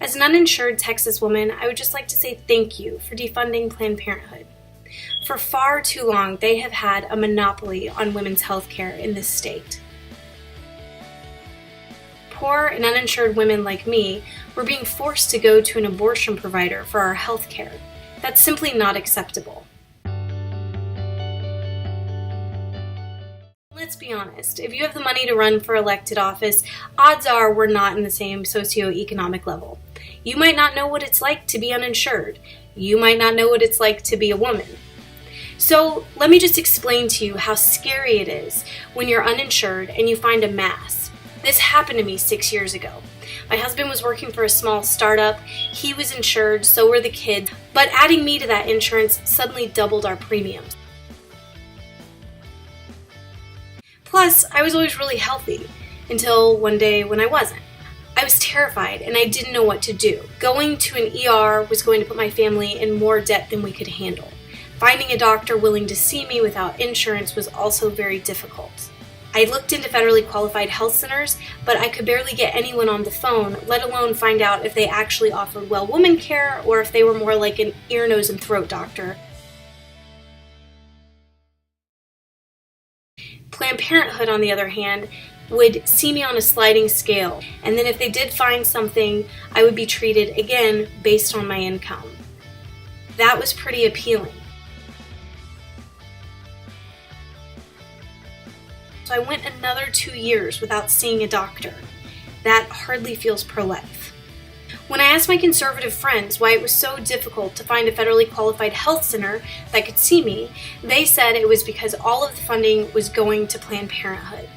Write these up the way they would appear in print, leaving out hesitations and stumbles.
As an uninsured Texas woman, I would just like to say thank you for defunding Planned Parenthood. For far too long, they have had a monopoly on women's health care in this state. Poor and uninsured women like me were being forced to go to an abortion provider for our health care. That's simply not acceptable. Let's be honest, if you have the money to run for elected office, odds are we're not in the same socioeconomic level. You might not know what it's like to be uninsured. You might not know what it's like to be a woman. So let me just explain to you how scary it is when you're uninsured and you find a mass. This happened to me 6 years ago. My husband was working for a small startup. He was insured, so were the kids, but adding me to that insurance suddenly doubled our premiums. Plus, I was always really healthy until one day when I wasn't. I was terrified and I didn't know what to do. Going to an ER was going to put my family in more debt than we could handle. Finding a doctor willing to see me without insurance was also very difficult. I looked into federally qualified health centers, but I could barely get anyone on the phone, let alone find out if they actually offered well woman care or if they were more like an ear, nose, and throat doctor. Planned Parenthood, on the other hand, would see me on a sliding scale, and then if they did find something, I would be treated again based on my income. That was pretty appealing. So I went another 2 years without seeing a doctor. That hardly feels pro-life. When I asked my conservative friends why it was so difficult to find a federally qualified health center that could see me, they said it was because all of the funding was going to Planned Parenthood.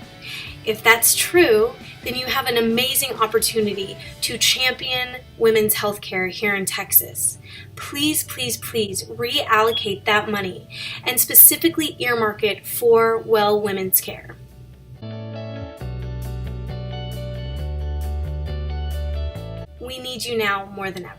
If that's true, then you have an amazing opportunity to champion women's health care here in Texas. Please, please, please reallocate that money and specifically earmark it for well women's care. We need you now more than ever.